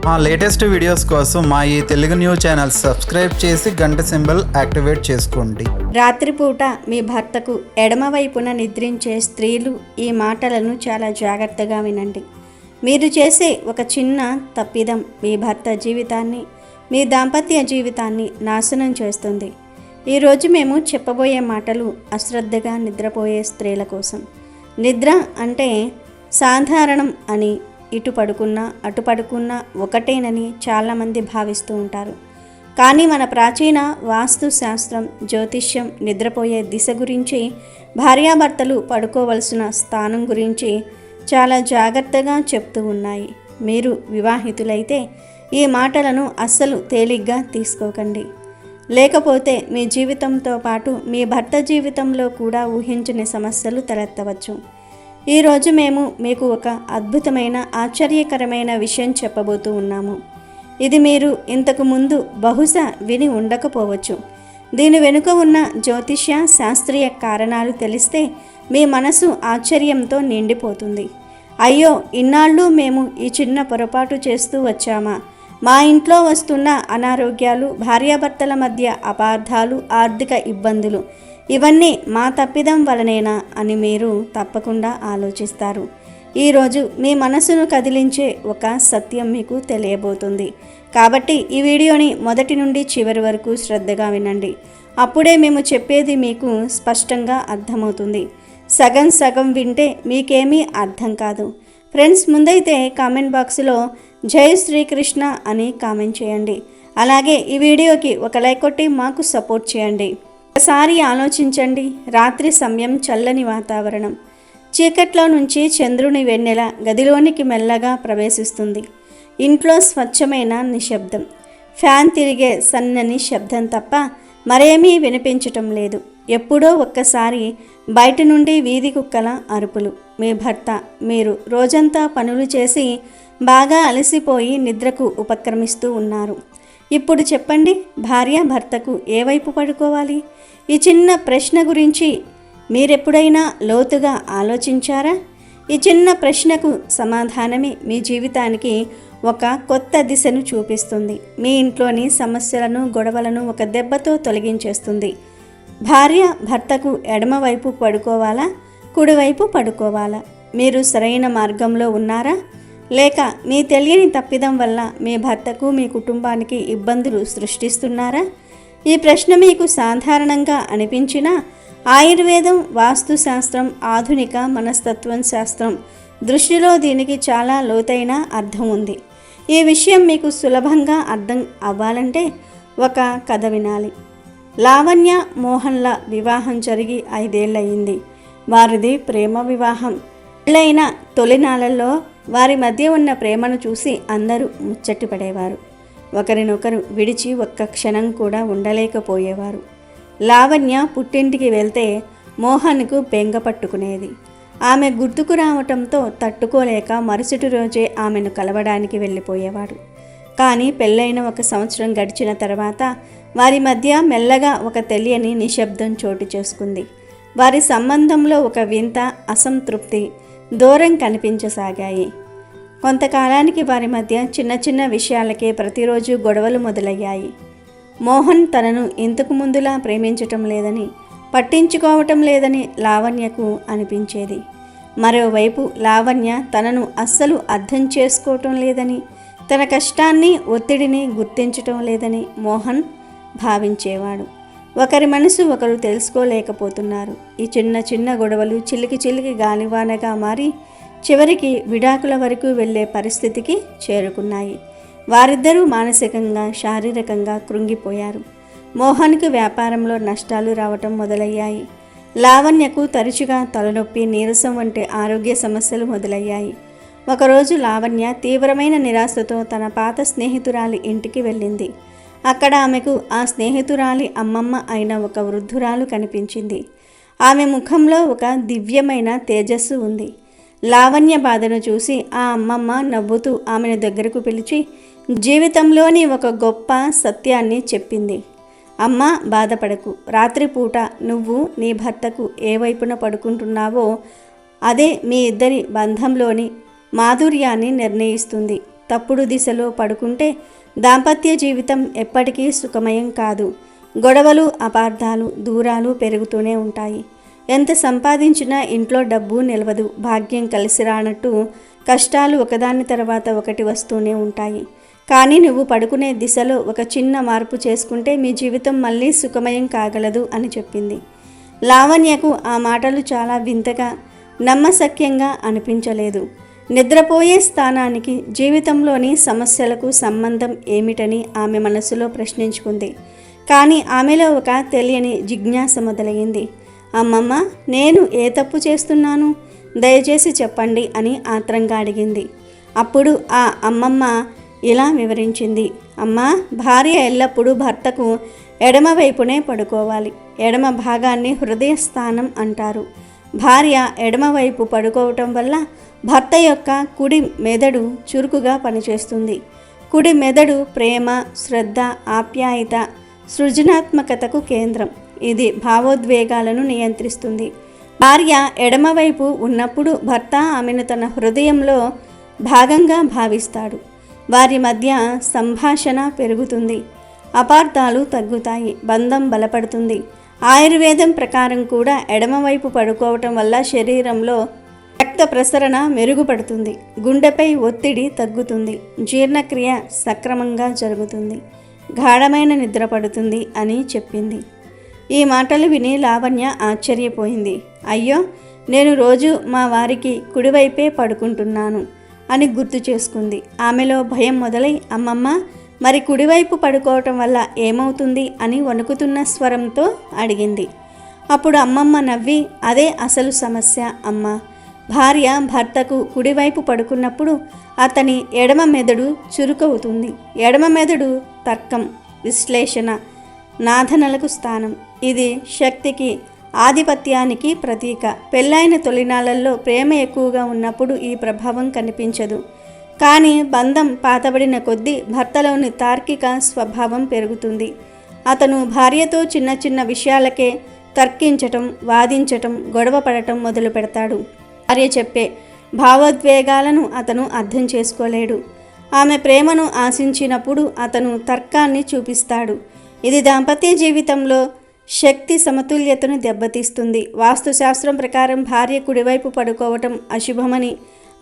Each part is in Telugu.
మా లేటెస్ట్ వీడియోస్ కోసం మా ఈ తెలుగు న్యూస్ ఛానల్ సబ్స్క్రైబ్ చేసి గంట సింబల్ యాక్టివేట్ చేసుకోండి. రాత్రిపూట మీ భర్తకు ఎడమవైపున నిద్రించే స్త్రీలు ఈ మాటలను చాలా జాగ్రత్తగా వినండి. మీరు చేసే ఒక చిన్న తప్పిదం మీ భర్త జీవితాన్ని, మీ దాంపత్య జీవితాన్ని నాశనం చేస్తుంది. ఈరోజు మేము చెప్పబోయే మాటలు అశ్రద్ధగా నిద్రపోయే స్త్రీల కోసం. నిద్ర అంటే సాధారణం అని, ఇటు పడుకున్నా అటు పడుకున్నా ఒకటేనని చాలామంది భావిస్తూ ఉంటారు. కానీ మన ప్రాచీన వాస్తు శాస్త్రం, జ్యోతిష్యం నిద్రపోయే దిశ గురించి, భార్యాభర్తలు పడుకోవలసిన స్థానం గురించి చాలా జాగ్రత్తగా చెప్తూ ఉన్నాయి. మీరు వివాహితులైతే ఈ మాటలను అస్సలు తేలిగ్గా తీసుకోకండి. లేకపోతే మీ జీవితంతో పాటు మీ భర్త జీవితంలో కూడా ఊహించని సమస్యలు తలెత్తవచ్చు. ఈరోజు మేము మీకు ఒక అద్భుతమైన, ఆశ్చర్యకరమైన విషయం చెప్పబోతూ ఉన్నాము. ఇది మీరు ఇంతకు ముందు బహుశా విని ఉండకపోవచ్చు. దీని వెనుక ఉన్న జ్యోతిష్య శాస్త్రీయ కారణాలు తెలిస్తే మీ మనసు ఆశ్చర్యంతో నిండిపోతుంది. అయ్యో, ఇన్నాళ్ళు మేము ఈ చిన్న పొరపాటు చేస్తూ వచ్చామా? మా ఇంట్లో వస్తున్న అనారోగ్యాలు, భార్యాభర్తల మధ్య అపార్థాలు, ఆర్థిక ఇబ్బందులు ఇవన్నీ మా తప్పిదం వలనేనా అని మీరు తప్పకుండా ఆలోచిస్తారు. ఈరోజు మీ మనసును కదిలించే ఒక సత్యం మీకు తెలియబోతుంది. కాబట్టి ఈ వీడియోని మొదటి నుండి చివరి వరకు శ్రద్ధగా వినండి. అప్పుడే మేము చెప్పేది మీకు స్పష్టంగా అర్థమవుతుంది. సగం సగం వింటే మీకేమీ అర్థం కాదు. ఫ్రెండ్స్, ముందైతే కామెంట్ బాక్స్లో జై శ్రీకృష్ణ అని కామెంట్ చేయండి. అలాగే ఈ వీడియోకి ఒక లైక్ కొట్టి మాకు సపోర్ట్ చేయండి. ఒకసారి ఆలోచించండి. రాత్రి సమయం, చల్లని వాతావరణం, చీకట్లో నుంచి చంద్రుని వెన్నెల గదిలోనికి మెల్లగా ప్రవేశిస్తుంది. ఇంట్లో స్వచ్ఛమైన నిశ్శబ్దం, ఫ్యాన్ తిరిగే సన్నని శబ్దం తప్ప మరేమీ వినిపించటం లేదు. ఎప్పుడో ఒక్కసారి బయట నుండి వీధి కుక్కల అరుపులు. మీ భర్త, మీరు రోజంతా పనులు చేసి బాగా అలసిపోయి నిద్రకు ఉపక్రమిస్తూ ఉన్నారు. ఇప్పుడు చెప్పండి, భార్య భర్తకు ఏ వైపు పడుకోవాలి? ఈ చిన్న ప్రశ్న గురించి మీరెప్పుడైనా లోతుగా ఆలోచించారా? ఈ చిన్న ప్రశ్నకు సమాధానమే మీ జీవితానికి ఒక కొత్త దిశను చూపిస్తుంది. మీ ఇంట్లోని సమస్యలను, గొడవలను ఒక దెబ్బతో తొలగించేస్తుంది. భార్య భర్తకు ఎడమవైపు పడుకోవాలా, కుడివైపు పడుకోవాలా? మీరు సరైన మార్గంలో ఉన్నారా? లేక మీ తెలియని తప్పిదం వల్ల మీ భర్తకు, మీ కుటుంబానికి ఇబ్బందులు సృష్టిస్తున్నారా? ఈ ప్రశ్న మీకు సాధారణంగా అనిపించినా ఆయుర్వేదం, వాస్తుశాస్త్రం, ఆధునిక మనస్తత్వం శాస్త్రం దృష్టిలో దీనికి చాలా లోతైన అర్థం ఉంది. ఈ విషయం మీకు సులభంగా అర్థం అవ్వాలంటే ఒక కథ వినాలి. లావణ్య, మోహన్ల వివాహం జరిగి 5 ఏళ్ళయింది. వారిది ప్రేమ వివాహం. పెళ్ళైన తొలినాళ్ళల్లో వారి మధ్య ఉన్న ప్రేమను చూసి అందరూ ముచ్చటిపడేవారు. ఒకరినొకరు విడిచి ఒక్క క్షణం కూడా ఉండలేకపోయేవారు. లావణ్య పుట్టింటికి వెళ్తే మోహన్కు బెంగ పట్టుకునేది. ఆమె గుర్తుకు రావటంతో తట్టుకోలేక మరుసటి రోజే ఆమెను కలవడానికి వెళ్ళిపోయేవాడు. కానీ పెళ్ళైన 1 సంవత్సరం గడిచిన తర్వాత వారి మధ్య మెల్లగా ఒక తెలియని నిశ్శబ్దం చోటు చేసుకుంది. వారి సంబంధంలో ఒక వింత అసంతృప్తి, దూరం కనిపించసాగాయి. కొంతకాలానికి వారి మధ్య చిన్న చిన్న విషయాలకే ప్రతిరోజు గొడవలు మొదలయ్యాయి. మోహన్ తనను ఇంతకు ముందులా ప్రేమించటం లేదని, పట్టించుకోవటం లేదని లావణ్యకు అనిపించేది. మరోవైపు లావణ్య తనను అస్సలు అర్థం చేసుకోవటం లేదని, తన కష్టాన్ని, ఒత్తిడిని గుర్తించటం లేదని మోహన్ భావించేవాడు. ఒకరి మనసు ఒకరు తెలుసుకోలేకపోతున్నారు. ఈ చిన్న చిన్న గొడవలు చిలికి చిలికి గాలివానగా మారి చివరికి విడాకుల వరకు వెళ్ళే పరిస్థితికి చేరుకున్నాయి. వారిద్దరూ మానసికంగా, శారీరకంగా కృంగిపోయారు. మోహన్కు వ్యాపారంలో నష్టాలు రావటం మొదలయ్యాయి. లావణ్యకు తరచుగా తలనొప్పి, నీరసం వంటి ఆరోగ్య సమస్యలు మొదలయ్యాయి. ఒకరోజు లావణ్య తీవ్రమైన నిరాశతో తన పాత స్నేహితురాలి ఇంటికి వెళ్ళింది. అక్కడ ఆమెకు ఆ స్నేహితురాలి అమ్మమ్మ అయిన ఒక వృద్ధురాలు కనిపించింది. ఆమె ముఖంలో ఒక దివ్యమైన తేజస్సు ఉంది. లావణ్య బాధను చూసి ఆ అమ్మమ్మ నవ్వుతూ ఆమెను దగ్గరకు పిలిచి జీవితంలోని ఒక గొప్ప సత్యాన్ని చెప్పింది. అమ్మ, బాధపడకు. రాత్రిపూట నువ్వు నీ భర్తకు ఏ వైపున పడుకుంటున్నావో అదే మీ ఇద్దరి బంధంలోని మాధుర్యాన్ని నిర్ణయిస్తుంది. తప్పుడు దిశలో పడుకుంటే దాంపత్య జీవితం ఎప్పటికీ సుఖమయం కాదు. గొడవలు, అపార్థాలు, దూరాలు పెరుగుతూనే ఉంటాయి. ఎంత సంపాదించినా ఇంట్లో డబ్బు నిలవదు. భాగ్యం కలిసి రానట్టు కష్టాలు ఒకదాని తర్వాత ఒకటి వస్తూనే ఉంటాయి. కానీ నువ్వు పడుకునే దిశలో ఒక చిన్న మార్పు చేసుకుంటే మీ జీవితం మళ్ళీ సుఖమయం కాగలదు అని చెప్పింది. లావణ్యకు ఆ మాటలు చాలా వింతగా, నమ్మశక్యంగా అనిపించలేదు. నిద్రపోయే స్థానానికి జీవితంలోని సమస్యలకు సంబంధం ఏమిటని ఆమె మనసులో ప్రశ్నించుకుంది. కానీ ఆమెలో ఒక తెలియని జిజ్ఞాస మొదలైంది. అమ్మమ్మ, నేను ఏ తప్పు చేస్తున్నాను? దయచేసి చెప్పండి అని ఆత్రంగా అడిగింది. అప్పుడు ఆ అమ్మమ్మ ఇలా వివరించింది. అమ్మా, భార్య ఎల్లప్పుడూ భర్తకు ఎడమ వైపునే పడుకోవాలి. ఎడమ భాగాన్ని హృదయ స్థానం అంటారు. భార్య ఎడమవైపు పడుకోవటం వల్ల భర్త యొక్క కుడి మెదడు చురుకుగా పనిచేస్తుంది. కుడి మెదడు ప్రేమ, శ్రద్ధ, ఆప్యాయత, సృజనాత్మకతకు కేంద్రం. ఇది భావోద్వేగాలను నియంత్రిస్తుంది. భార్య ఎడమవైపు ఉన్నప్పుడు భర్త ఆమెను తన హృదయంలో భాగంగా భావిస్తాడు. వారి మధ్య సంభాషణ పెరుగుతుంది. అపార్థాలు తగ్గుతాయి. బంధం బలపడుతుంది. ఆయుర్వేదం ప్రకారం కూడా ఎడమవైపు పడుకోవటం వల్ల శరీరంలో రక్త ప్రసరణ మెరుగుపడుతుంది. గుండెపై ఒత్తిడి తగ్గుతుంది. జీర్ణక్రియ సక్రమంగా జరుగుతుంది. గాఢమైన నిద్ర పడుతుంది అని చెప్పింది. ఈ మాటలు విని లావణ్య ఆశ్చర్యపోయింది. అయ్యో, నేను రోజు మా వారికి కుడివైపే పడుకుంటున్నాను అని గుర్తు చేసుకుంది. ఆమెలో భయం మొదలై, అమ్మమ్మ, మరి కుడివైపు పడుకోవటం వల్ల ఏమవుతుంది అని వణుకుతున్న స్వరంతో అడిగింది. అప్పుడు అమ్మమ్మ నవ్వి, అదే అసలు సమస్య అమ్మ. భార్య భర్తకు కుడివైపు పడుకున్నప్పుడు అతని ఎడమ మెదడు చురుకవుతుంది. ఎడమ మెదడు తర్కం, విశ్లేషణ, నాథనలకు స్థానం. ఇది శక్తికి, ఆధిపత్యానికి ప్రతీక. పెళ్ళైన తొలినాళ్ళల్లో ప్రేమ ఎక్కువగా ఉన్నప్పుడు ఈ ప్రభావం కనిపించదు. కానీ బంధం పాతబడిన కొద్దీ భర్తలోని తార్కిక స్వభావం పెరుగుతుంది. అతను భార్యతో చిన్న చిన్న విషయాలకే తర్కించటం, వాదించటం, గొడవ పడటం మొదలు పెడతాడు. భార్య చెప్పే భావోద్వేగాలను అతను అర్థం చేసుకోలేడు. ఆమె ప్రేమను ఆశించినప్పుడు అతను తర్కాన్ని చూపిస్తాడు. ఇది దాంపత్య జీవితంలో శక్తి సమతుల్యతను దెబ్బతీస్తుంది. వాస్తుశాస్త్రం ప్రకారం భార్య కుడివైపు పడుకోవటం అశుభమని,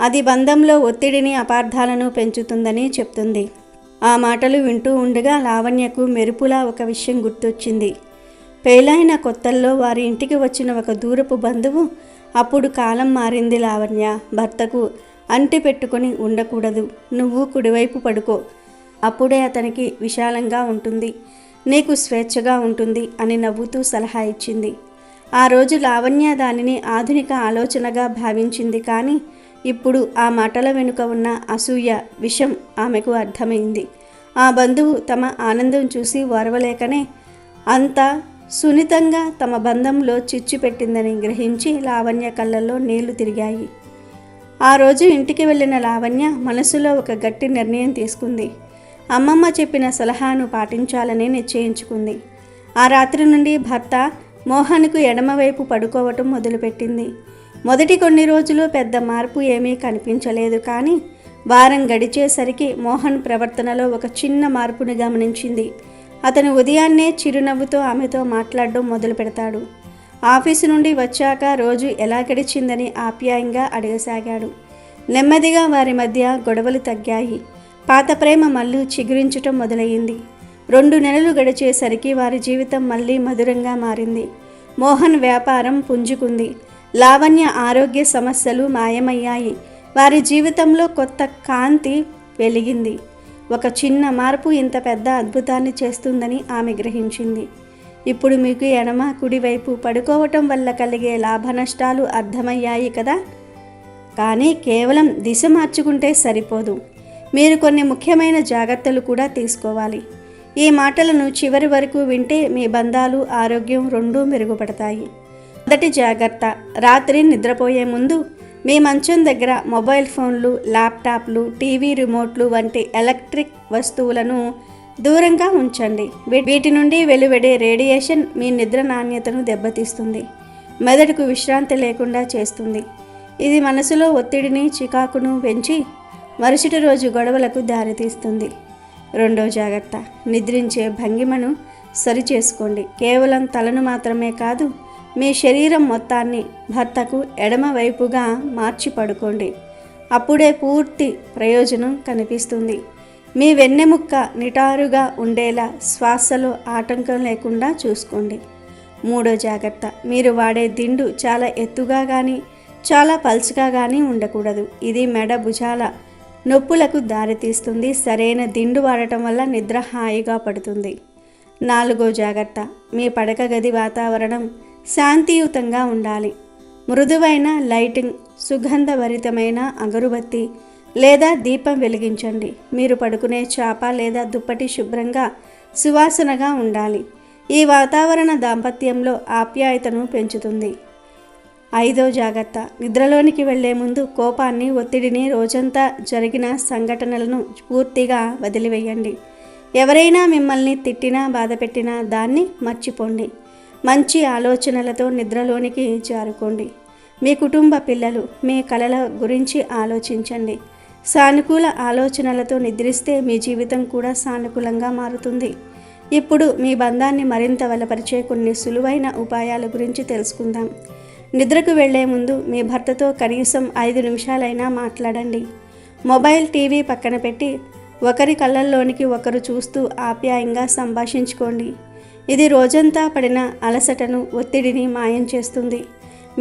అది బంధంలో ఒత్తిడిని, అపార్థాలను పెంచుతుందని చెప్తుంది. ఆ మాటలు వింటూ ఉండగా లావణ్యకు మెరుపులా ఒక విషయం గుర్తొచ్చింది. పెళ్ళైన కొత్తల్లో వారి ఇంటికి వచ్చిన ఒక దూరపు బంధువు, అప్పుడు కాలం మారింది లావణ్య, భర్తకు అంటి పెట్టుకొని ఉండకూడదు, నువ్వు కుడివైపు పడుకో, అప్పుడే అతనికి విశాలంగా ఉంటుంది, నీకు స్వేచ్ఛగా ఉంటుంది అని నవ్వుతూ సలహా ఇచ్చింది. ఆ రోజు లావణ్య దానిని ఆధునిక ఆలోచనగా భావించింది. కానీ ఇప్పుడు ఆ మాటల వెనుక ఉన్న అసూయ, విషం ఆమెకు అర్థమైంది. ఆ బంధువు తమ ఆనందం చూసి ఓర్వలేకనే అంత సున్నితంగా తమ బంధంలో చిచ్చు పెట్టిందని గ్రహించి లావణ్య కళ్ళల్లో నీళ్లు తిరిగాయి. ఆ రోజు ఇంటికి వెళ్ళిన లావణ్య మనసులో ఒక గట్టి నిర్ణయం తీసుకుంది. అమ్మమ్మ చెప్పిన సలహాను పాటించాలని నిశ్చయించుకుంది. ఆ రాత్రి నుండి భర్త మోహన్కు ఎడమవైపు పడుకోవటం మొదలుపెట్టింది. మొదటి కొన్ని రోజులు పెద్ద మార్పు ఏమీ కనిపించలేదు. కానీ వారం గడిచేసరికి మోహన్ ప్రవర్తనలో ఒక చిన్న మార్పును గమనించింది. అతను ఉదయాన్నే చిరునవ్వుతో ఆమెతో మాట్లాడడం మొదలు పెడతాడు. ఆఫీసు నుండి వచ్చాక రోజు ఎలా గడిచిందని ఆప్యాయంగా అడగసాగాడు. నెమ్మదిగా వారి మధ్య గొడవలు తగ్గాయి. పాత ప్రేమ మళ్ళీ చిగురించటం మొదలయ్యింది. 2 నెలలు గడిచేసరికి వారి జీవితం మళ్ళీ మధురంగా మారింది. మోహన్ వ్యాపారం పుంజుకుంది. లావణ్య ఆరోగ్య సమస్యలు మాయమయ్యాయి. వారి జీవితంలో కొత్త కాంతి వెలిగింది. ఒక చిన్న మార్పు ఇంత పెద్ద అద్భుతాన్ని చేస్తుందని ఆమె గ్రహించింది. ఇప్పుడు మీకు ఎడమ కుడివైపు పడుకోవటం వల్ల కలిగే లాభ నష్టాలు అర్థమయ్యాయి కదా. కానీ కేవలం దిశ మార్చుకుంటే సరిపోదు. మీరు కొన్ని ముఖ్యమైన జాగ్రత్తలు కూడా తీసుకోవాలి. ఈ మాటలను చివరి వరకు వింటే మీ బంధాలు, ఆరోగ్యం రెండూ మెరుగుపడతాయి. మొదటి జాగ్రత్త, రాత్రి నిద్రపోయే ముందు మీ మంచం దగ్గర మొబైల్ ఫోన్లు, ల్యాప్టాప్లు, టీవీ రిమోట్లు వంటి ఎలక్ట్రిక్ వస్తువులను దూరంగా ఉంచండి. వీటి నుండి వెలువడే రేడియేషన్ మీ నిద్ర నాణ్యతను దెబ్బతీస్తుంది, మెదడుకు విశ్రాంతి లేకుండా చేస్తుంది. ఇది మనసులో ఒత్తిడిని, చికాకును పెంచి మరుసటి రోజు గొడవలకు దారితీస్తుంది. రెండో జాగ్రత్త, నిద్రించే భంగిమను సరిచేసుకోండి. కేవలం తలను మాత్రమే కాదు, మీ శరీరం మొత్తాన్ని భర్తకు ఎడమ వైపుగా మార్చి పడుకోండి. అప్పుడే పూర్తి ప్రయోజనం కనిపిస్తుంది. మీ వెన్నెముక్క నిటారుగా ఉండేలా శ్వాసలో ఆటంకం లేకుండా చూసుకోండి. మూడో జాగ్రత్త, మీరు వాడే దిండు చాలా ఎత్తుగా కానీ చాలా పల్చగా కానీ ఉండకూడదు. ఇది మెడ భుజాల నొప్పులకు దారితీస్తుంది. సరైన దిండు వాడటం వల్ల నిద్ర హాయిగా పడుతుంది. నాలుగో జాగ్రత్త, మీ పడక గది వాతావరణం శాంతియుతంగా ఉండాలి. మృదువైన లైటింగ్, సుగంధభరితమైన అగరుబత్తి లేదా దీపం వెలిగించండి. మీరు పడుకునే చాప లేదా దుప్పటి శుభ్రంగా సువాసనగా ఉండాలి. ఈ వాతావరణ దాంపత్యంలో ఆప్యాయతను పెంచుతుంది. ఐదో జాగ్రత్త, నిద్రలోనికి వెళ్లే ముందు కోపాన్ని, ఒత్తిడిని, రోజంతా జరిగిన సంఘటనలను పూర్తిగా వదిలివేయండి. ఎవరైనా మిమ్మల్ని తిట్టినా బాధపెట్టినా దాన్ని మర్చిపోండి. మంచి ఆలోచనలతో నిద్రలోనికి జారుకోండి. మీ కుటుంబ పిల్లలు, మీ కలల గురించి ఆలోచించండి. సానుకూల ఆలోచనలతో నిద్రిస్తే మీ జీవితం కూడా సానుకూలంగా మారుతుంది. ఇప్పుడు మీ బంధాన్ని మరింత బలపరిచే కొన్ని సులువైన ఉపాయాల గురించి తెలుసుకుందాం. నిద్రకు వెళ్లే ముందు మీ భర్తతో కనీసం 5 నిమిషాలైనా మాట్లాడండి. మొబైల్, టీవీ పక్కన పెట్టి ఒకరి కళ్ళల్లోనికి ఒకరు చూస్తూ ఆప్యాయంగా సంభాషించుకోండి. ఇది రోజంతా పడిన అలసటను, ఒత్తిడిని మాయం చేస్తుంది.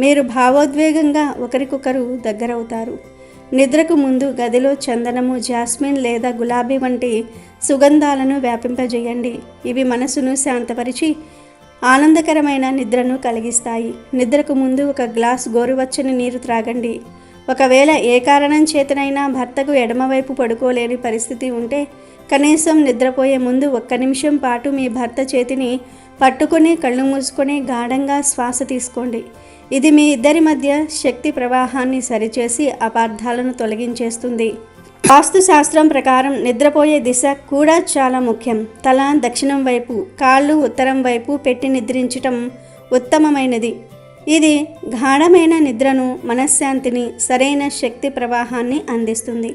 మీరు భావోద్వేగంగా ఒకరికొకరు దగ్గరవుతారు. నిద్రకు ముందు గదిలో చందనము, జాస్మిన్ లేదా గులాబీ వంటి సుగంధాలను వ్యాపింపజేయండి. ఇవి మనసును శాంతపరిచి ఆనందకరమైన నిద్రను కలిగిస్తాయి. నిద్రకు ముందు ఒక గ్లాస్ గోరువెచ్చని నీరు త్రాగండి. ఒకవేళ ఏ కారణం చేతనైనా భర్తకు ఎడమవైపు పడుకోలేని పరిస్థితి ఉంటే కనీసం నిద్రపోయే ముందు 1 నిమిషం పాటు మీ భర్త చేతిని పట్టుకొని కళ్ళు మూసుకొని గాఢంగా శ్వాస తీసుకోండి. ఇది మీ ఇద్దరి మధ్య శక్తి ప్రవాహాన్ని సరిచేసి అపార్థాలను తొలగించేస్తుంది. వాస్తుశాస్త్రం ప్రకారం నిద్రపోయే దిశ కూడా చాలా ముఖ్యం. తల దక్షిణం వైపు, కాళ్ళు ఉత్తరం వైపు పెట్టి నిద్రించటం ఉత్తమమైనది. ఇది గాఢమైన నిద్రను, మనశ్శాంతిని, సరైన శక్తి ప్రవాహాన్ని అందిస్తుంది.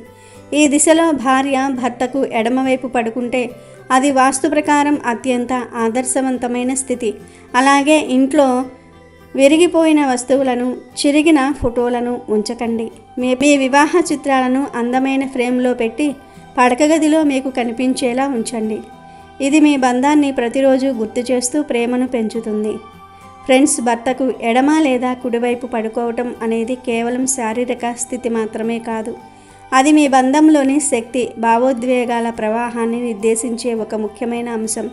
ఈ దిశలో భార్య భర్తకు ఎడమవైపు పడుకుంటే అది వాస్తు ప్రకారం అత్యంత ఆదర్శవంతమైన స్థితి. అలాగే ఇంట్లో విరిగిపోయిన వస్తువులను, చిరిగిన ఫోటోలను ఉంచకండి. మీ వివాహ చిత్రాలను అందమైన ఫ్రేమ్లో పెట్టి పడక గదిలో మీకు కనిపించేలా ఉంచండి. ఇది మీ బంధాన్ని ప్రతిరోజు గుర్తు చేస్తూ ప్రేమను పెంచుతుంది. ఫ్రెండ్స్, భర్తకు ఎడమ లేదా కుడివైపు పడుకోవటం అనేది కేవలం శారీరక స్థితి మాత్రమే కాదు. అది మీ బంధంలోని శక్తి, భావోద్వేగాల ప్రవాహాన్ని నిర్దేశించే ఒక ముఖ్యమైన అంశం.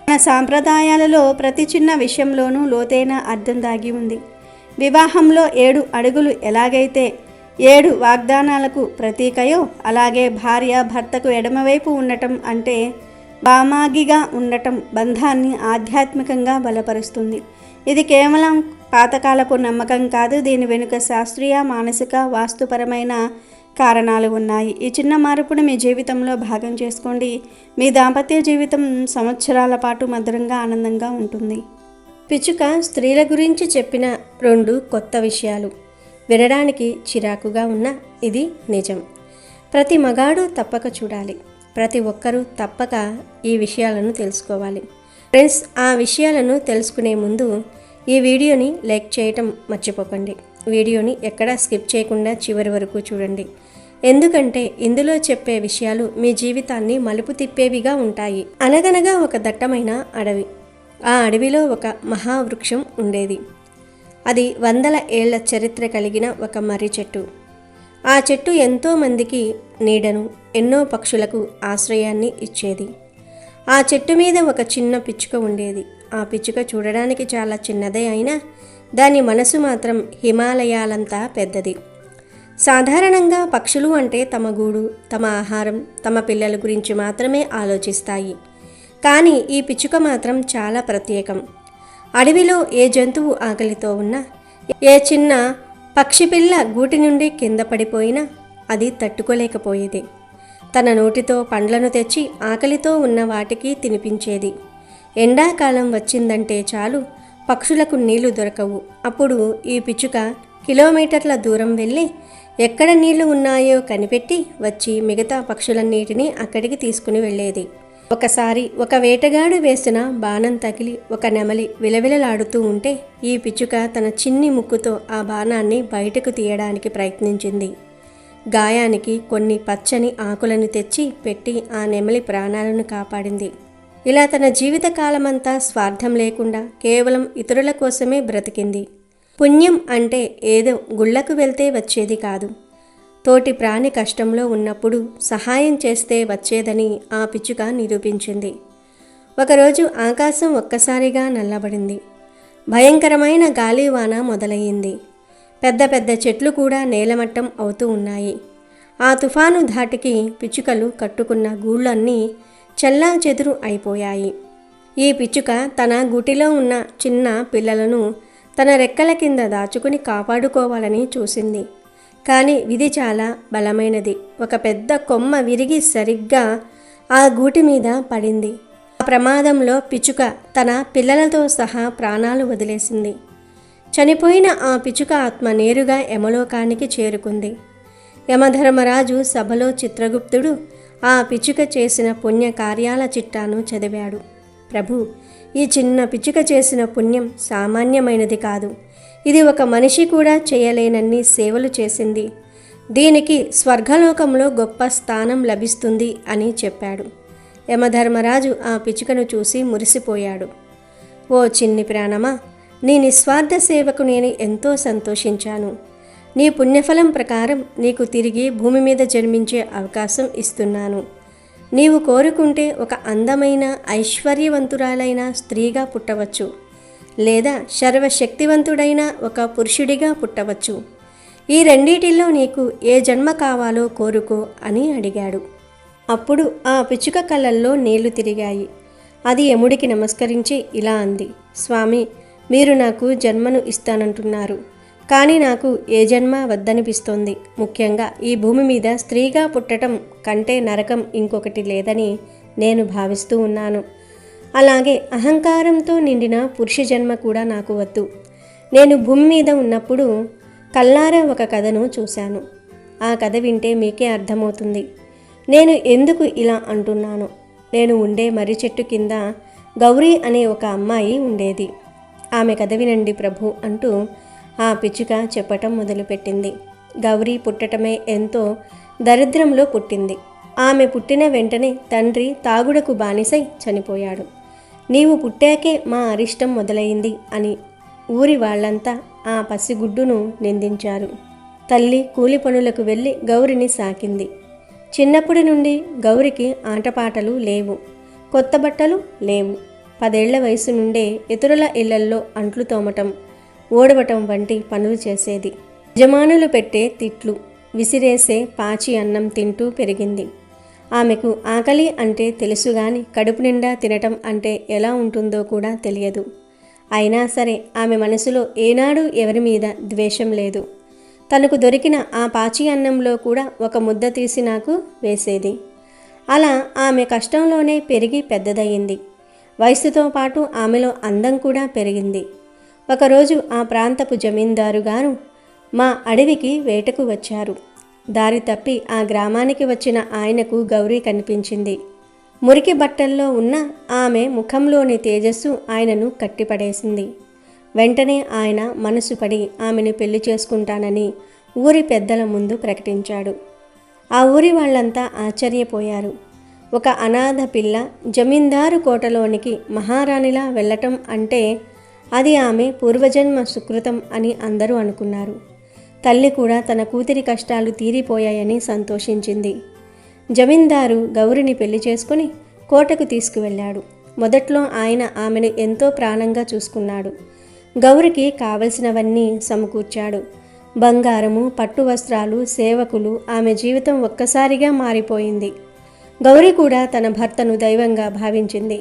మన సాంప్రదాయాలలో ప్రతి చిన్న విషయంలోనూ లోతైన అర్థం దాగి ఉంది. వివాహంలో 7 అడుగులు ఎలాగైతే 7 వాగ్దానాలకు ప్రతీకయో, అలాగే భార్య భర్తకు ఎడమవైపు ఉండటం అంటే బామాగిగా ఉండటం బంధాన్ని ఆధ్యాత్మికంగా బలపరుస్తుంది. ఇది కేవలం పాతకాలపు నమ్మకం కాదు. దీని వెనుక శాస్త్రీయ, మానసిక, వాస్తుపరమైన కారణాలు ఉన్నాయి. ఈ చిన్న మార్పును మీ జీవితంలో భాగం చేసుకోండి. మీ దాంపత్య జీవితం సంవత్సరాల పాటు మధురంగా, ఆనందంగా ఉంటుంది. పిచ్చుక స్త్రీల గురించి చెప్పిన 2 కొత్త విషయాలు వినడానికి చిరాకుగా ఉన్న ఇది నిజం. ప్రతి మగాడు తప్పక చూడాలి. ప్రతి ఒక్కరూ తప్పక ఈ విషయాలను తెలుసుకోవాలి. ఫ్రెండ్స్, ఆ విషయాలను తెలుసుకునే ముందు ఈ వీడియోని లైక్ చేయటం మర్చిపోకండి. వీడియోని ఎక్కడా స్కిప్ చేయకుండా చివరి వరకు చూడండి. ఎందుకంటే ఇందులో చెప్పే విషయాలు మీ జీవితాన్ని మలుపు తిప్పేవిగా ఉంటాయి. అనగనగా ఒక దట్టమైన అడవి. ఆ అడవిలో ఒక మహావృక్షం ఉండేది. అది 100 ఏళ్ల చరిత్ర కలిగిన ఒక మర్రి చెట్టు. ఆ చెట్టు ఎంతో మందికి నీడను, ఎన్నో పక్షులకు ఆశ్రయాన్ని ఇచ్చేది. ఆ చెట్టు మీద ఒక చిన్న పిచ్చుక ఉండేది. ఆ పిచ్చుక చూడడానికి చాలా చిన్నదే అయినా దాని మనసు మాత్రం హిమాలయాలంతా పెద్దది. సాధారణంగా పక్షులు అంటే తమ గూడు, తమ ఆహారం, తమ పిల్లల గురించి మాత్రమే ఆలోచిస్తాయి. కానీ ఈ పిచ్చుక మాత్రం చాలా ప్రత్యేకం. అడవిలో ఏ జంతువు ఆకలితో ఉన్నా, ఏ చిన్న పక్షి పిల్ల గూటి నుండి కింద పడిపోయినా అది తట్టుకోలేకపోయేది. తన నోటితో పండ్లను తెచ్చి ఆకలితో ఉన్న వాటికి తినిపించేది. ఎండాకాలం వచ్చిందంటే చాలు, పక్షులకు నీళ్లు దొరకవు. అప్పుడు ఈ పిచ్చుక కిలోమీటర్ల దూరం వెళ్ళి ఎక్కడ నీళ్లు ఉన్నాయో కనిపెట్టి వచ్చి మిగతా పక్షులన్నిటినీ అక్కడికి తీసుకుని వెళ్ళేది. ఒకసారి ఒక వేటగాడు వేసిన బాణం తగిలి ఒక నెమలి విలవిలలాడుతూ ఉంటే ఈ పిచ్చుక తన చిన్ని ముక్కుతో ఆ బాణాన్ని బయటకు తీయడానికి ప్రయత్నించింది. గాయానికి కొన్ని పచ్చని ఆకులను తెచ్చి పెట్టి ఆ నెమలి ప్రాణాలను కాపాడింది. ఇలా తన జీవిత కాలమంతా స్వార్థం లేకుండా కేవలం ఇతరుల కోసమే బ్రతికింది. పుణ్యం అంటే ఏదో గుళ్ళకు వెళ్తే వచ్చేది కాదు, తోటి ప్రాణి కష్టంలో ఉన్నప్పుడు సహాయం చేస్తే వచ్చేదని ఆ పిచ్చుక నిరూపించింది. ఒకరోజు ఆకాశం ఒక్కసారిగా నల్లబడింది. భయంకరమైన గాలివాన మొదలయ్యింది. పెద్ద పెద్ద చెట్లు కూడా నేలమట్టం అవుతూ ఉన్నాయి. ఆ తుఫాను ధాటికి పిచ్చుకలు కట్టుకున్న గూళ్ళన్నీ చెల్లాచెదురు అయిపోయాయి. ఈ పిచ్చుక తన గుటిలో ఉన్న చిన్న పిల్లలను తన రెక్కల కింద దాచుకుని కాపాడుకోవాలని చూసింది. కానీ విధి చాలా బలమైనది. ఒక పెద్ద కొమ్మ విరిగి సరిగ్గా ఆ గూటి మీద పడింది. ఆ ప్రమాదంలో పిచ్చుక తన పిల్లలతో సహా ప్రాణాలు వదిలేసింది. చనిపోయిన ఆ పిచ్చుక ఆత్మ నేరుగా యమలోకానికి చేరుకుంది. యమధర్మరాజు సభలో చిత్రగుప్తుడు ఆ పిచ్చుక చేసిన పుణ్య కార్యాల చిట్టాను చదివాడు. ప్రభు, ఈ చిన్న పిచ్చుక చేసిన పుణ్యం సామాన్యమైనది కాదు. ఇది ఒక మనిషి కూడా చేయలేనన్ని సేవలు చేసింది. దీనికి స్వర్గలోకంలో గొప్ప స్థానం లభిస్తుంది అని చెప్పాడు. యమధర్మరాజు ఆ పిచ్చుకను చూసి మురిసిపోయాడు. ఓ చిన్ని ప్రాణమా, నీ నిస్వార్థ సేవకు నేను ఎంతో సంతోషించాను. నీ పుణ్యఫలం ప్రకారం నీకు తిరిగి భూమి మీద జన్మించే అవకాశం ఇస్తున్నాను. నీవు కోరుకుంటే ఒక అందమైన ఐశ్వర్యవంతురాలైన స్త్రీగా పుట్టవచ్చు, లేదా సర్వశక్తివంతుడైన ఒక పురుషుడిగా పుట్టవచ్చు. ఈ రెండిటిల్లో నీకు ఏ జన్మ కావాలో కోరుకో అని అడిగాడు. అప్పుడు ఆ పిచ్చుక కళ్ళల్లో నీళ్లు తిరిగాయి. అది యముడికి నమస్కరించి ఇలా అంది, స్వామి, మీరు నాకు జన్మను ఇస్తానంటున్నారు, కానీ నాకు ఏ జన్మ వద్దనిపిస్తోంది. ముఖ్యంగా ఈ భూమి మీద స్త్రీగా పుట్టడం కంటే నరకం ఇంకొకటి లేదని నేను భావిస్తూ ఉన్నాను. అలాగే అహంకారంతో నిండిన పురుష జన్మ కూడా నాకు వద్దు. నేను భూమి మీద ఉన్నప్పుడు కల్లారా ఒక కథను చూశాను. ఆ కథ వింటే మీకే అర్థమవుతుంది నేను ఎందుకు ఇలా అంటున్నాను. నేను ఉండే మర్రి చెట్టు కింద గౌరీ అనే ఒక అమ్మాయి ఉండేది. ఆమె కథ వినండి ప్రభు అంటూ ఆ పిచ్చుక చెప్పటం మొదలుపెట్టింది. గౌరీ పుట్టటమే ఎంతో దరిద్రంలో పుట్టింది. ఆమె పుట్టిన వెంటనే తండ్రి తాగుడుకు బానిసై చనిపోయాడు. నీవు పుట్టాకే మా అరిష్టం మొదలైంది అని ఊరి వాళ్ళంతా ఆ పసిగుడ్డును నిందించారు. తల్లి కూలి పనులకు వెళ్ళి గౌరిని సాకింది. చిన్నప్పటి నుండి గౌరికి ఆటపాటలు లేవు, కొత్త బట్టలు లేవు. 10 ఏళ్ల వయసు నుండే ఇతరుల ఇళ్లల్లో అంట్లు తోమటం, ఓడవటం వంటి పనులు చేసేది. యజమానులు పెట్టే తిట్లు, విసిరేసే పాచి అన్నం తింటూ పెరిగింది. ఆమెకు ఆకలి అంటే తెలుసు గాని కడుపు నిండా తినటం అంటే ఎలా ఉంటుందో కూడా తెలియదు. అయినా సరే ఆమె మనసులో ఏనాడు ఎవరి మీద ద్వేషం లేదు. తనకు దొరికిన ఆ పాచి అన్నంలో కూడా ఒక ముద్ద తీసి నాకు వేసేది. అలా ఆమె కష్టంలోనే పెరిగి పెద్దదయ్యింది. వయసుతో పాటు ఆమెలో అందం కూడా పెరిగింది. ఒకరోజు ఆ ప్రాంతపు జమీందారు గారు మా అడవికి వేటకు వచ్చారు. దారి తప్పి ఆ గ్రామానికి వచ్చిన ఆయనకు గౌరీ కనిపించింది. మురికి బట్టల్లో ఉన్న ఆమె ముఖంలోని తేజస్సు ఆయనను కట్టిపడేసింది. వెంటనే ఆయన మనసు పడి ఆమెను పెళ్లి చేసుకుంటానని ఊరి పెద్దల ముందు ప్రకటించాడు. ఆ ఊరి వాళ్ళంతా ఆశ్చర్యపోయారు. ఒక అనాథ పిల్ల జమీందారు కోటలోనికి మహారాణిలా వెళ్ళటం అంటే అది ఆమె పూర్వజన్మ సుకృతం అని అందరూ అనుకున్నారు. తల్లి కూడా తన కూతురి కష్టాలు తీరిపోయాయని సంతోషించింది. జమీందారు గౌరిని పెళ్లి చేసుకుని కోటకు తీసుకువెళ్ళాడు. మొదట్లో ఆయన ఆమెను ఎంతో ప్రాణంగా చూసుకున్నాడు. గౌరికి కావలసినవన్నీ సమకూర్చాడు. బంగారము, పట్టు వస్త్రాలు, సేవకులు, ఆమె జీవితం ఒక్కసారిగా మారిపోయింది. గౌరి కూడా తన భర్తను దైవంగా భావించింది.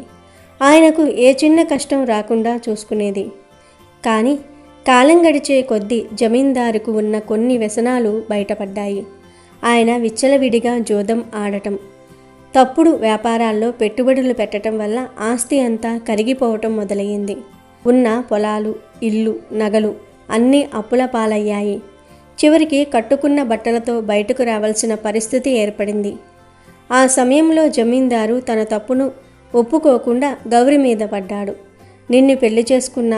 ఆయనకు ఏ చిన్న కష్టం రాకుండా చూసుకునేది. కానీ కాలం గడిచే కొద్దీ జమీందారుకు ఉన్న కొన్ని వ్యసనాలు బయటపడ్డాయి. ఆయన విచ్చలవిడిగా జోదం ఆడటం, తప్పుడు వ్యాపారాల్లో పెట్టుబడులు పెట్టడం వల్ల ఆస్తి అంతా కరిగిపోవటం మొదలయ్యింది. ఉన్న పొలాలు, ఇల్లు, నగలు అన్నీ అప్పుల పాలయ్యాయి. చివరికి కట్టుకున్న బట్టలతో బయటకు రావాల్సిన పరిస్థితి ఏర్పడింది. ఆ సమయంలో జమీందారు తన తప్పును ఒప్పుకోకుండా గౌరి మీద పడ్డాడు. నిన్ను పెళ్లి చేసుకున్న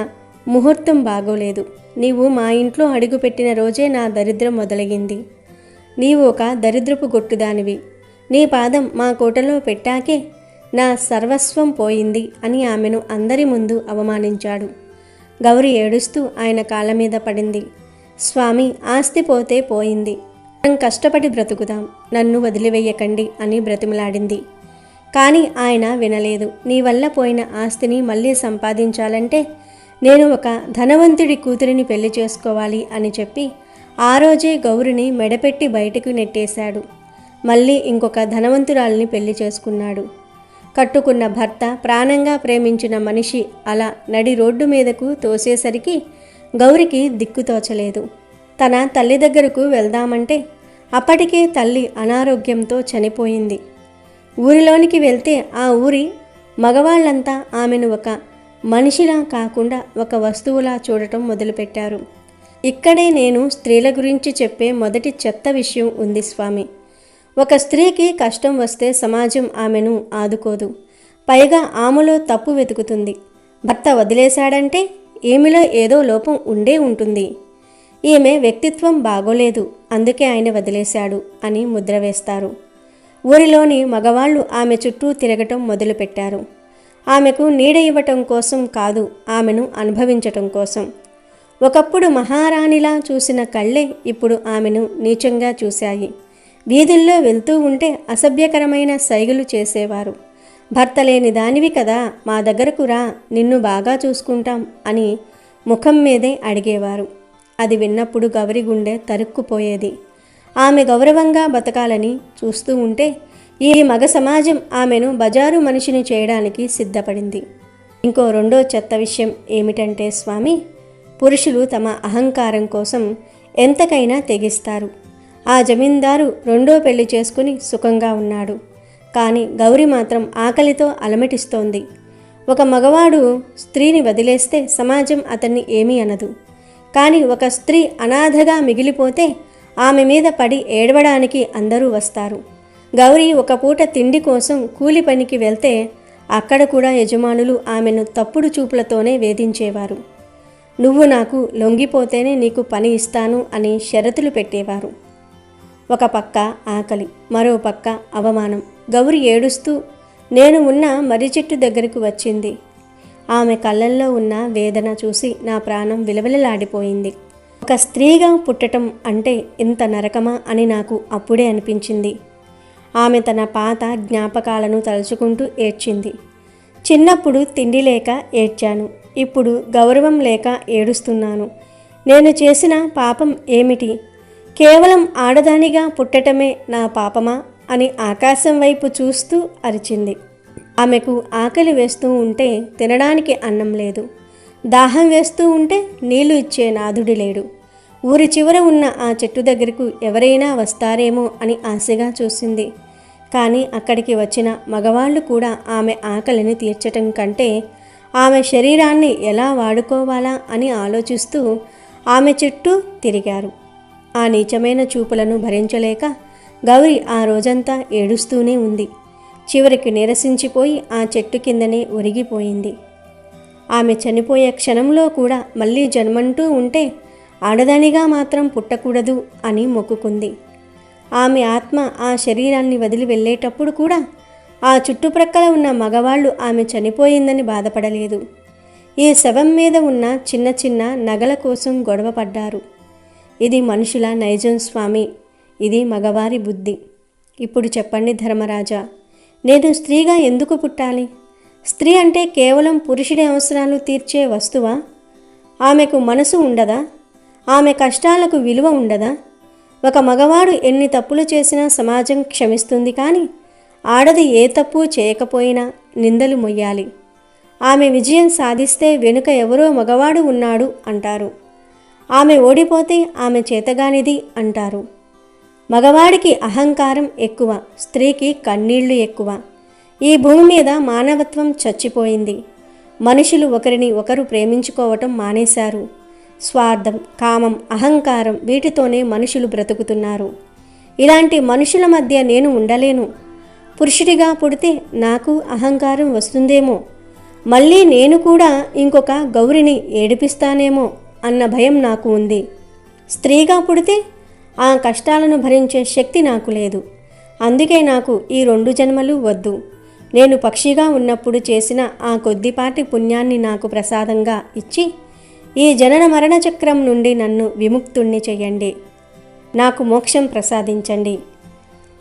ముహూర్తం బాగోలేదు. నీవు మా ఇంట్లో అడుగుపెట్టిన రోజే నా దరిద్రం మొదలగింది. నీవు ఒక దరిద్రపు గొట్టుదానివి. నీ పాదం మా కోటలో పెట్టాకే నా సర్వస్వం పోయింది అని ఆమెను అందరి ముందు అవమానించాడు. గౌరి ఏడుస్తూ ఆయన కాళ్ళ మీద పడింది. స్వామి, ఆస్తి పోతే పోయింది, మనం కష్టపడి బ్రతుకుదాం, నన్ను వదిలివేయకండి అని బ్రతిమలాడింది. కానీ ఆయన వినలేదు. నీ వల్ల పోయిన ఆస్తిని మళ్ళీ సంపాదించాలంటే నేను ఒక ధనవంతుడి కూతురిని పెళ్లి చేసుకోవాలి అని చెప్పి ఆ రోజే గౌరిని మెడపెట్టి బయటకు నెట్టేశాడు. మళ్ళీ ఇంకొక ధనవంతురాల్ని పెళ్లి చేసుకున్నాడు. కట్టుకున్న భర్త, ప్రాణంగా ప్రేమించిన మనిషి అలా నడి రోడ్డు మీదకు తోసేసరికి గౌరికి దిక్కుతోచలేదు. తన తల్లి దగ్గరకు వెళ్దామంటే అప్పటికే తల్లి అనారోగ్యంతో చనిపోయింది. ఊరిలోనికి వెళ్తే ఆ ఊరి మగవాళ్లంతా ఆమెను ఒక మనిషిలా కాకుండా ఒక వస్తువులా చూడటం మొదలుపెట్టారు. ఇక్కడే నేను స్త్రీల గురించి చెప్పే మొదటి చెత్త విషయం ఉంది స్వామి. ఒక స్త్రీకి కష్టం వస్తే సమాజం ఆమెను ఆదుకోదు. పైగా ఆమెలో తప్పు వెతుకుతుంది. భర్త వదిలేశాడంటే ఈమెలో ఏదో లోపం ఉండే ఉంటుంది. ఈమె వ్యక్తిత్వం బాగోలేదు, అందుకే ఆయన వదిలేశాడు అని ముద్ర వేస్తారు. ఊరిలోని మగవాళ్ళు ఆమె చుట్టూ తిరగటం మొదలుపెట్టారు. ఆమెకు నీడ ఇవ్వటం కోసం కాదు, ఆమెను అనుభవించటం కోసం. ఒకప్పుడు మహారాణిలా చూసిన కళ్ళే ఇప్పుడు ఆమెను నీచంగా చూశాయి. వీధుల్లో వెళ్తూ ఉంటే అసభ్యకరమైన సైగలు చేసేవారు. భర్త లేని దానివి కదా, మా దగ్గరకు రా, నిన్ను బాగా చూసుకుంటాం అని ముఖం మీదే అడిగేవారు. అది విన్నప్పుడు గౌరి గుండె తరుక్కుపోయేది. ఆమె గౌరవంగా బతకాలని చూస్తూ ఉంటే ఈ మగ సమాజం ఆమెను బజారు మనిషిని చేయడానికి సిద్ధపడింది. ఇంకో రెండో చెత్త విషయం ఏమిటంటే స్వామి, పురుషులు తమ అహంకారం కోసం ఎంతకైనా తెగిస్తారు. ఆ జమీందారు రెండో పెళ్లి చేసుకుని సుఖంగా ఉన్నాడు. కానీ గౌరి మాత్రం ఆకలితో అలమటిస్తోంది. ఒక మగవాడు స్త్రీని వదిలేస్తే సమాజం అతన్ని ఏమీ అనదు. కానీ ఒక స్త్రీ అనాథగా మిగిలిపోతే ఆమె మీద పడి ఏడవడానికి అందరూ వస్తారు. గౌరి ఒక పూట తిండి కోసం కూలి పనికి వెళ్తే అక్కడ కూడా యజమానులు ఆమెను తప్పుడు చూపులతోనే వేధించేవారు. నువ్వు నాకు లొంగిపోతేనే నీకు పని ఇస్తాను అని షరతులు పెట్టేవారు. ఒక పక్క ఆకలి, మరో పక్క అవమానం. గౌరి ఏడుస్తూ నేను ఉన్న మర్రి చెట్టు దగ్గరకు వచ్చింది. ఆమె కళ్ళల్లో ఉన్న వేదన చూసి నా ప్రాణం విలవిలలాడిపోయింది. ఒక స్త్రీగా పుట్టటం అంటే ఇంత నరకమా అని నాకు అప్పుడే అనిపించింది. ఆమె తన పాత జ్ఞాపకాలను తలుచుకుంటూ ఏడ్చింది. చిన్నప్పుడు తిండి లేక ఏడ్చాను, ఇప్పుడు గౌరవం లేక ఏడుస్తున్నాను. నేను చేసిన పాపం ఏమిటి? కేవలం ఆడదానిగా పుట్టటమే నా పాపమా అని ఆకాశం వైపు చూస్తూ అరిచింది. ఆమెకు ఆకలి వేస్తూ ఉంటే తినడానికి అన్నం లేదు, దాహం వేస్తూ ఉంటే నీళ్లు ఇచ్చే నాథుడి లేడు. ఊరి చివర ఉన్న ఆ చెట్టు దగ్గరకు ఎవరైనా వస్తారేమో అని ఆశగా చూసింది. కానీ అక్కడికి వచ్చిన మగవాళ్ళు కూడా ఆమె ఆకలిని తీర్చటం కంటే ఆమె శరీరాన్ని ఎలా వాడుకోవాలా అని ఆలోచిస్తూ ఆమె చుట్టూ తిరిగారు. ఆ నీచమైన చూపులను భరించలేక గౌరి ఆ రోజంతా ఏడుస్తూనే ఉంది. చివరికి నీరసించిపోయి ఆ చెట్టు కిందనే ఒరిగిపోయింది. ఆమె చనిపోయే క్షణంలో కూడా మళ్ళీ జన్మంటూ ఉంటే ఆడదానిగా మాత్రం పుట్టకూడదు అని మొక్కుకుంది. ఆమె ఆత్మ ఆ శరీరాన్ని వదిలి వెళ్ళేటప్పుడు కూడా ఆ చుట్టుప్రక్కల ఉన్న మగవాళ్ళు ఆమె చనిపోయిందని బాధపడలేదు. ఈ శవం మీద ఉన్న చిన్న చిన్న నగల కోసం గొడవ పడ్డారు. ఇది మనుషుల నైజం స్వామి, ఇది మగవారి బుద్ధి. ఇప్పుడు చెప్పండి ధర్మరాజా, నేను స్త్రీగా ఎందుకు పుట్టాలి? స్త్రీ అంటే కేవలం పురుషుడి అవసరాలు తీర్చే వస్తువా? ఆమెకు మనసు ఉండదా? ఆమె కష్టాలకు విలువ ఉండదా? ఒక మగవాడు ఎన్ని తప్పులు చేసినా సమాజం క్షమిస్తుంది, కానీ ఆడది ఏ తప్పు చేయకపోయినా నిందలు మొయ్యాలి. ఆమె విజయం సాధిస్తే వెనుక ఎవరో మగవాడు ఉన్నాడు అంటారు. ఆమె ఓడిపోతే ఆమె చేతగానిది అంటారు. మగవాడికి అహంకారం ఎక్కువ, స్త్రీకి కన్నీళ్లు ఎక్కువ. ఈ భూమి మీద మానవత్వం చచ్చిపోయింది. మనుషులు ఒకరిని ఒకరు ప్రేమించుకోవటం మానేశారు. స్వార్థం, కామం, అహంకారం వీటితోనే మనుషులు బ్రతుకుతున్నారు. ఇలాంటి మనుషుల మధ్య నేను ఉండలేను. పురుషుడిగా పుడితే నాకు అహంకారం వస్తుందేమో, మళ్ళీ నేను కూడా ఇంకొక గౌరిని ఏడిపిస్తానేమో అన్న భయం నాకు ఉంది. స్త్రీగా పుడితే ఆ కష్టాలను భరించే శక్తి నాకు లేదు. అందుకే నాకు ఈ 2 జన్మలు వద్దు. నేను పక్షిగా ఉన్నప్పుడు చేసిన ఆ కొద్దిపాటి పుణ్యాన్ని నాకు ప్రసాదంగా ఇచ్చి ఈ జనన మరణ చక్రం నుండి నన్ను విముక్తుణ్ణి చెయ్యండి. నాకు మోక్షం ప్రసాదించండి.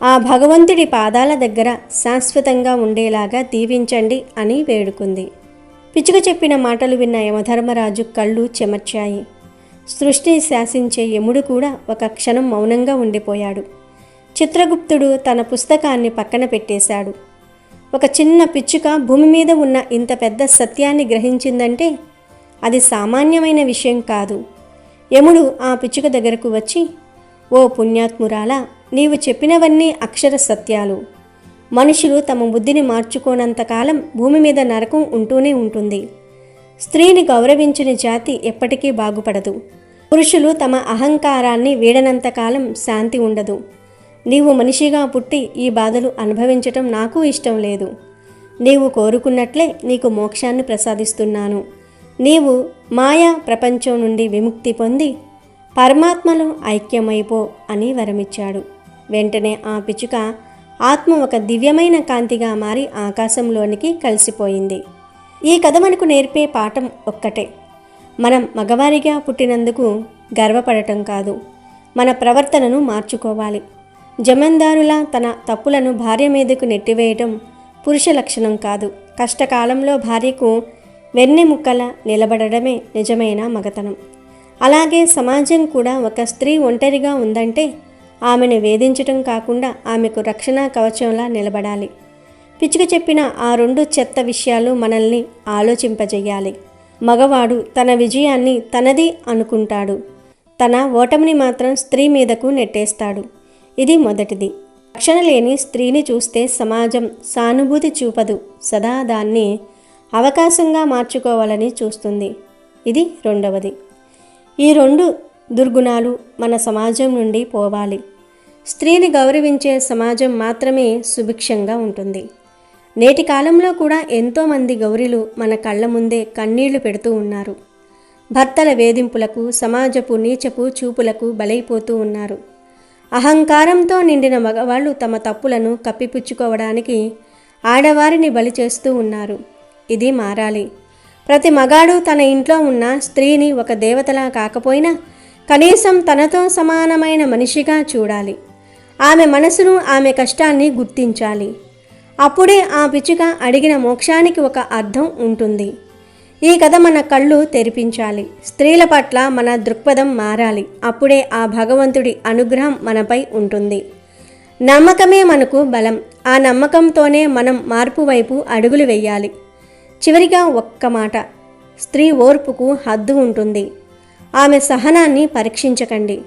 ఆ భగవంతుడి పాదాల దగ్గర శాశ్వతంగా ఉండేలాగా దీవించండి అని వేడుకుంది. పిచ్చుక చెప్పిన మాటలు విన్న యమధర్మరాజు కళ్ళు చెమర్చాయి. సృష్టిని శాసించే యముడు కూడా ఒక క్షణం మౌనంగా ఉండిపోయాడు. చిత్రగుప్తుడు తన పుస్తకాన్ని పక్కన పెట్టేశాడు. ఒక చిన్న పిచ్చుక భూమి మీద ఉన్న ఇంత పెద్ద సత్యాన్ని గ్రహించిందంటే అది సామాన్యమైన విషయం కాదు. యముడు ఆ పిచ్చుక దగ్గరకు వచ్చి, ఓ పుణ్యాత్మురాలా, నీవు చెప్పినవన్నీ అక్షర సత్యాలు. మనుషులు తమ బుద్ధిని మార్చుకోనంతకాలం భూమి మీద నరకం ఉంటూనే ఉంటుంది. స్త్రీని గౌరవించిన జాతి ఎప్పటికీ బాగుపడదు. పురుషులు తమ అహంకారాన్ని వీడనంతకాలం శాంతి ఉండదు. నీవు మనిషిగా పుట్టి ఈ బాధలు అనుభవించటం నాకు ఇష్టం లేదు. నీవు కోరుకున్నట్లే నీకు మోక్షాన్ని ప్రసాదిస్తున్నాను. నీవు మాయా ప్రపంచం నుండి విముక్తి పొంది పరమాత్మలో ఐక్యమైపో అని వరమిచ్చాడు. వెంటనే ఆ పిచ్చుక ఆత్మ ఒక దివ్యమైన కాంతిగా మారి ఆకాశంలోనికి కలిసిపోయింది. ఈ కథ మనకు నేర్పే పాఠం ఒక్కటే. మనం మగవారిగా పుట్టినందుకు గర్వపడటం కాదు, మన ప్రవర్తనను మార్చుకోవాలి. జమీందారులా తన తప్పులను భార్య మీదకు నెట్టివేయటం పురుష లక్షణం కాదు. కష్టకాలంలో భార్యకు వెన్నెముక్కలా నిలబడడమే నిజమైన మగతనం. అలాగే సమాజం కూడా ఒక స్త్రీ ఒంటరిగా ఉందంటే ఆమెను వేధించటం కాకుండా ఆమెకు రక్షణ కవచంలా నిలబడాలి. పిచ్చుక చెప్పిన ఆ 2 చెత్త విషయాలు మనల్ని ఆలోచింపజేయాలి. మగవాడు తన విజయాన్ని తనది అనుకుంటాడు, తన ఓటమిని మాత్రం స్త్రీ మీదకు నెట్టేస్తాడు. ఇది మొదటిది. రక్షణ లేని స్త్రీని చూస్తే సమాజం సానుభూతి చూపదు, సదా దాన్ని అవకాశంగా మార్చుకోవాలని చూస్తుంది. ఇది రెండవది. ఈ 2 దుర్గుణాలు మన సమాజం నుండి పోవాలి. స్త్రీని గౌరవించే సమాజం మాత్రమే సుభిక్షంగా ఉంటుంది. నేటి కాలంలో కూడా ఎంతోమంది గౌరీలు మన కళ్ళ ముందే కన్నీళ్లు పెడుతూ ఉన్నారు. భర్తల వేధింపులకు, సమాజపు నీచపు చూపులకు బలైపోతూ ఉన్నారు. అహంకారంతో నిండిన మగవాళ్ళు తమ తప్పులను కప్పిపుచ్చుకోవడానికి ఆడవారిని బలి చేస్తూ ఉన్నారు. ఇది మారాలి. ప్రతి మగాడు తన ఇంట్లో ఉన్న స్త్రీని ఒక దేవతలా కాకపోయినా కనీసం తనతో సమానమైన మనిషిగా చూడాలి. ఆమె మనసును, ఆమె కష్టాన్ని గుర్తించాలి. అప్పుడే ఆ పిచ్చుక అడిగిన మోక్షానికి ఒక అర్థం ఉంటుంది. ఈ కథ మన కళ్ళు తెరిపించాలి. స్త్రీల పట్ల మన దృక్పథం మారాలి. అప్పుడే ఆ భగవంతుడి అనుగ్రహం మనపై ఉంటుంది. నమ్మకమే మనకు బలం. ఆ నమ్మకంతోనే మనం మార్పు వైపు అడుగులు వేయాలి. చివరిగా ఒక్క మాట, స్త్రీ ఓర్పుకు హద్దు ఉంటుంది. ఆమె సహనాన్ని పరీక్షించకండి.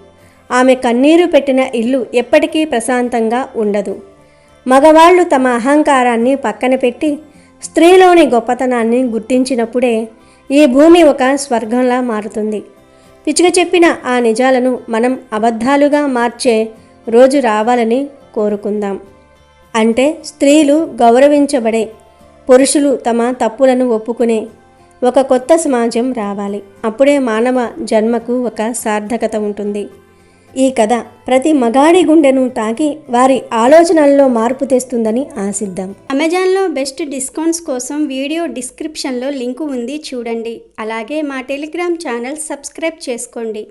ఆమె కన్నీరు పెట్టిన ఇల్లు ఎప్పటికీ ప్రశాంతంగా ఉండదు. మగవాళ్ళు తమ అహంకారాన్ని పక్కన పెట్టి స్త్రీలోని గొప్పతనాన్ని గుర్తించినప్పుడే ఈ భూమి ఒక స్వర్గంలా మారుతుంది. పిచ్చుక చెప్పిన ఆ నిజాలను మనం అబద్ధాలుగా మార్చే రోజు రావాలని కోరుకుందాం. అంటే స్త్రీలు గౌరవించబడే, పురుషులు తమ తప్పులను ఒప్పుకునే ఒక కొత్త సమాజం రావాలి. అప్పుడే మానవ జన్మకు ఒక సార్థకత ఉంటుంది. ఈ కథ ప్రతి మగాడి గుండెను తాకి వారి ఆలోచనల్లో మార్పు తెస్తుందని ఆశిద్దాం. అమెజాన్లో బెస్ట్ డిస్కౌంట్స్ కోసం వీడియో డిస్క్రిప్షన్లో లింకు ఉంది, చూడండి. అలాగే మా టెలిగ్రామ్ ఛానల్ సబ్స్క్రైబ్ చేసుకోండి.